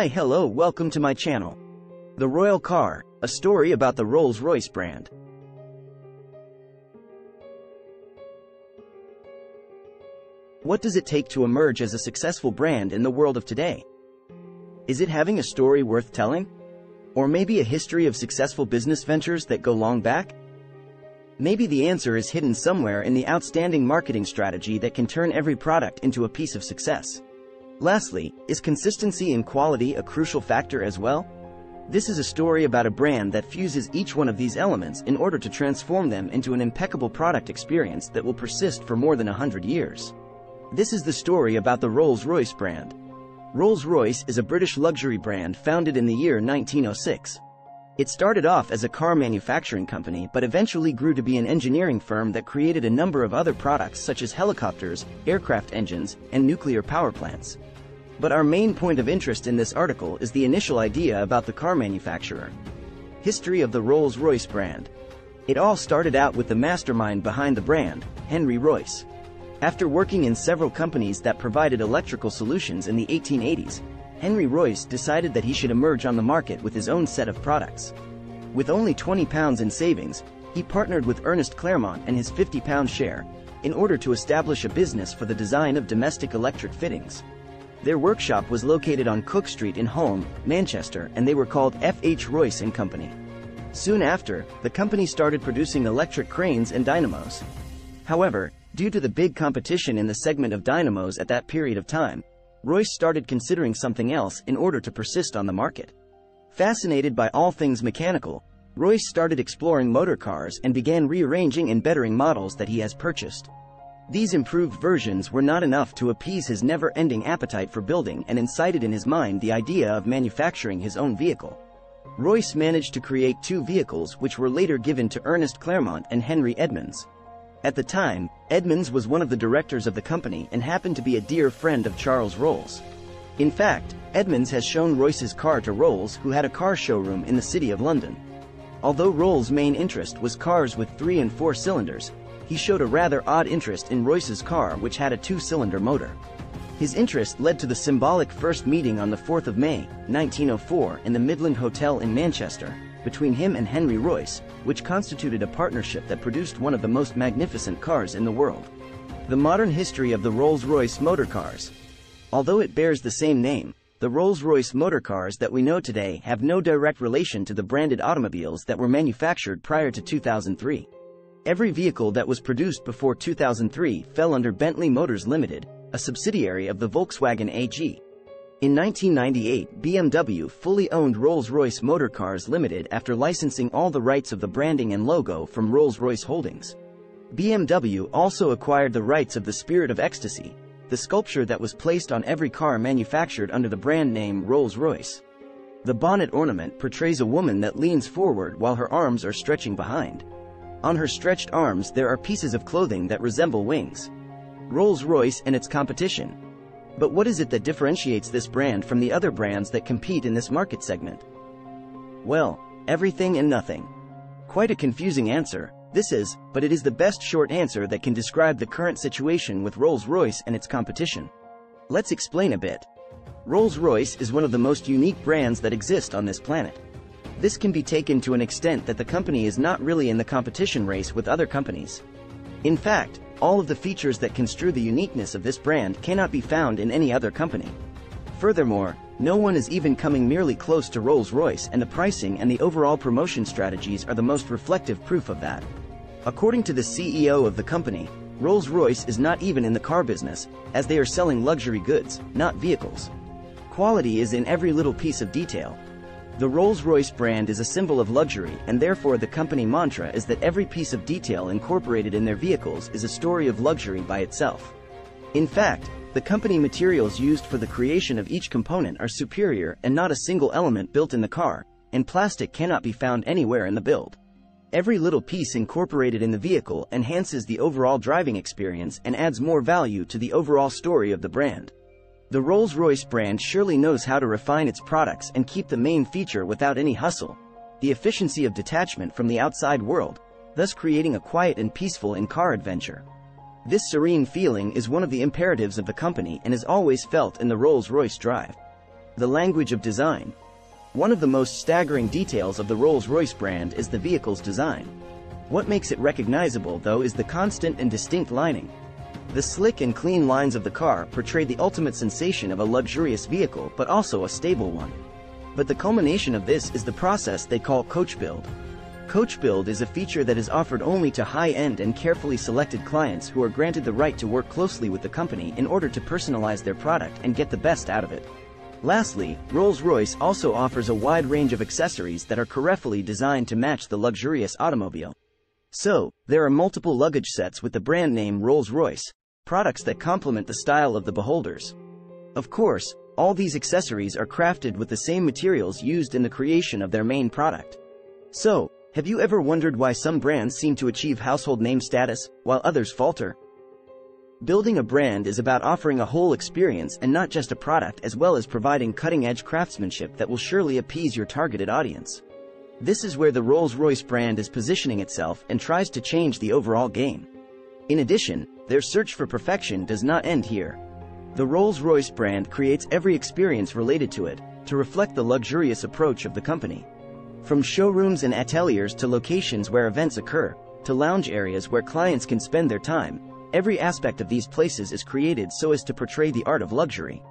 Hello, welcome to my channel. The Royal Car, a story about the Rolls-Royce brand. What does it take to emerge as a successful brand in the world of today? Is it having a story worth telling? Or maybe a history of successful business ventures that go long back? Maybe the answer is hidden somewhere in the outstanding marketing strategy that can turn every product into a piece of success. Lastly, is consistency and quality a crucial factor as well? This is a story about a brand that fuses each one of these elements in order to transform them into an impeccable product experience that will persist for more than 100 years. This is the story about the Rolls-Royce brand. Rolls-Royce is a British luxury brand founded in the year 1906. It started off as a car manufacturing company but eventually grew to be an engineering firm that created a number of other products such as helicopters, aircraft engines, and nuclear power plants. But our main point of interest in this article is the initial idea about the car manufacturer. History of the Rolls-Royce brand. It all started out with the mastermind behind the brand, Henry Royce. After working in several companies that provided electrical solutions in the 1880s, Henry Royce decided that he should emerge on the market with his own set of products. With only £20 in savings, he partnered with Ernest Claremont and his £50 share, in order to establish a business for the design of domestic electric fittings. Their workshop was located on Cooke Street in Hulme, Manchester, and they were called Royce and Company. Soon after, the company started producing electric cranes and dynamos. However, due to the big competition in the segment of dynamos at that period of time, Royce started considering something else in order to persist on the market. Fascinated by all things mechanical, Royce started exploring motor cars and began rearranging and bettering models that he has purchased. These improved versions were not enough to appease his never-ending appetite for building and incited in his mind the idea of manufacturing his own vehicle. Royce managed to create two vehicles which were later given to Ernest Claremont and Henry Edmunds. At the time, Edmunds was one of the directors of the company and happened to be a dear friend of Charles Rolls. In fact, Edmunds has shown Royce's car to Rolls, who had a car showroom in the city of London. Although Rolls' main interest was cars with 3 and 4 cylinders, he showed a rather odd interest in Royce's car, which had a 2-cylinder motor. His interest led to the symbolic first meeting on the 4th of May, 1904 in the Midland Hotel in Manchester, between him and Henry Royce, which constituted a partnership that produced one of the most magnificent cars in the world. The modern history of the Rolls-Royce motor cars. Although it bears the same name, the Rolls-Royce motor cars that we know today have no direct relation to the branded automobiles that were manufactured prior to 2003. Every vehicle that was produced before 2003 fell under Bentley Motors Limited, a subsidiary of the Volkswagen AG. In 1998, BMW fully owned Rolls-Royce Motor Cars Limited after licensing all the rights of the branding and logo from Rolls-Royce Holdings. BMW also acquired the rights of the Spirit of Ecstasy, the sculpture that was placed on every car manufactured under the brand name Rolls-Royce. The bonnet ornament portrays a woman that leans forward while her arms are stretching behind. On her stretched arms there are pieces of clothing that resemble wings. Rolls-Royce and its competition. But what is it that differentiates this brand from the other brands that compete in this market segment? Well, everything and nothing. Quite a confusing answer, this is, but it is the best short answer that can describe the current situation with Rolls-Royce and its competition. Let's explain a bit. Rolls-Royce is one of the most unique brands that exist on this planet. This can be taken to an extent that the company is not really in the competition race with other companies. In fact, all of the features that construe the uniqueness of this brand cannot be found in any other company. Furthermore, no one is even coming merely close to Rolls-Royce, and the pricing and the overall promotion strategies are the most reflective proof of that. According to the CEO of the company, Rolls-Royce is not even in the car business, as they are selling luxury goods, not vehicles. Quality is in every little piece of detail. The Rolls-Royce brand is a symbol of luxury, and therefore the company mantra is that every piece of detail incorporated in their vehicles is a story of luxury by itself. In fact, the company materials used for the creation of each component are superior and not a single element built in the car, and plastic cannot be found anywhere in the build. Every little piece incorporated in the vehicle enhances the overall driving experience and adds more value to the overall story of the brand. The Rolls-Royce brand surely knows how to refine its products and keep the main feature without any hustle, the efficiency of detachment from the outside world, thus creating a quiet and peaceful in-car adventure. This serene feeling is one of the imperatives of the company and is always felt in the Rolls-Royce drive. The language of design. One of the most staggering details of the Rolls-Royce brand is the vehicle's design. What makes it recognizable, though, is the constant and distinct lining. The slick and clean lines of the car portray the ultimate sensation of a luxurious vehicle, but also a stable one. But the culmination of this is the process they call coach build. Coach build is a feature that is offered only to high-end and carefully selected clients who are granted the right to work closely with the company in order to personalize their product and get the best out of it. Lastly, Rolls-Royce also offers a wide range of accessories that are carefully designed to match the luxurious automobile. So, there are multiple luggage sets with the brand name Rolls-Royce, products that complement the style of the beholders. Of course, all these accessories are crafted with the same materials used in the creation of their main product. So, have you ever wondered why some brands seem to achieve household name status, while others falter? Building a brand is about offering a whole experience and not just a product, as well as providing cutting-edge craftsmanship that will surely appease your targeted audience. This is where the Rolls-Royce brand is positioning itself and tries to change the overall game. In addition, their search for perfection does not end here. The Rolls-Royce brand creates every experience related to it, to reflect the luxurious approach of the company. From showrooms and ateliers to locations where events occur, to lounge areas where clients can spend their time, every aspect of these places is created so as to portray the art of luxury.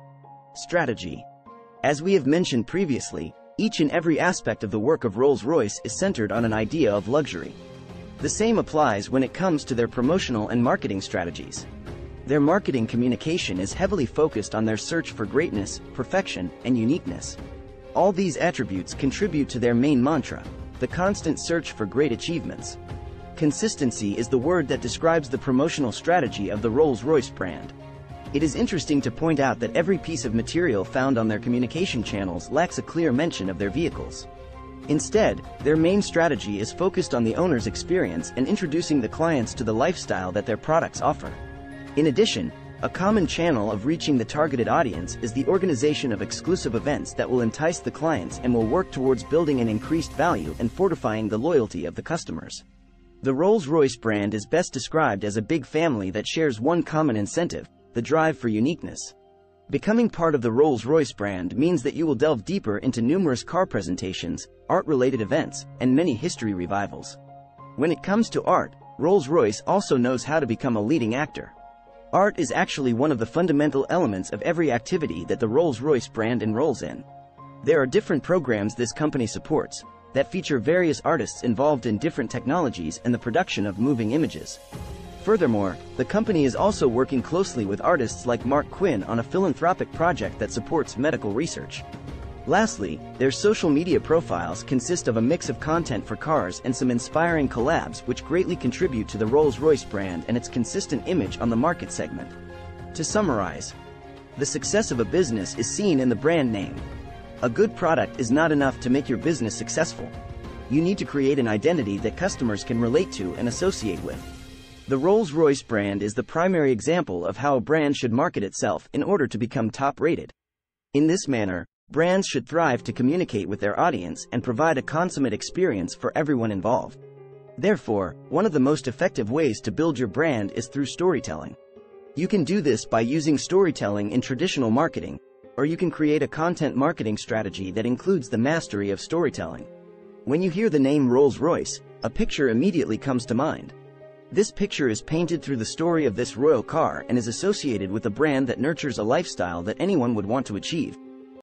Strategy. As we have mentioned previously, each and every aspect of the work of Rolls-Royce is centered on an idea of luxury. The same applies when it comes to their promotional and marketing strategies. Their marketing communication is heavily focused on their search for greatness, perfection, and uniqueness. All these attributes contribute to their main mantra, the constant search for great achievements. Consistency is the word that describes the promotional strategy of the Rolls-Royce brand. It is interesting to point out that every piece of material found on their communication channels lacks a clear mention of their vehicles. Instead, their main strategy is focused on the owner's experience and introducing the clients to the lifestyle that their products offer. In addition, a common channel of reaching the targeted audience is the organization of exclusive events that will entice the clients and will work towards building an increased value and fortifying the loyalty of the customers. The Rolls-Royce brand is best described as a big family that shares one common incentive, the drive for uniqueness. Becoming part of the Rolls-Royce brand means that you will delve deeper into numerous car presentations, art-related events, and many history revivals. When it comes to art, Rolls-Royce also knows how to become a leading actor. Art is actually one of the fundamental elements of every activity that the Rolls-Royce brand enrolls in. There are different programs this company supports that feature various artists involved in different technologies and the production of moving images. Furthermore, the company is also working closely with artists like Mark Quinn on a philanthropic project that supports medical research. Lastly, their social media profiles consist of a mix of content for cars and some inspiring collabs which greatly contribute to the Rolls-Royce brand and its consistent image on the market segment. To summarize, the success of a business is seen in the brand name. A good product is not enough to make your business successful. You need to create an identity that customers can relate to and associate with. The Rolls-Royce brand is the primary example of how a brand should market itself in order to become top-rated. In this manner, brands should thrive to communicate with their audience and provide a consummate experience for everyone involved. Therefore, one of the most effective ways to build your brand is through storytelling. You can do this by using storytelling in traditional marketing, or you can create a content marketing strategy that includes the mastery of storytelling. When you hear the name Rolls-Royce, a picture immediately comes to mind. This picture is painted through the story of this royal car and is associated with a brand that nurtures a lifestyle that anyone would want to achieve,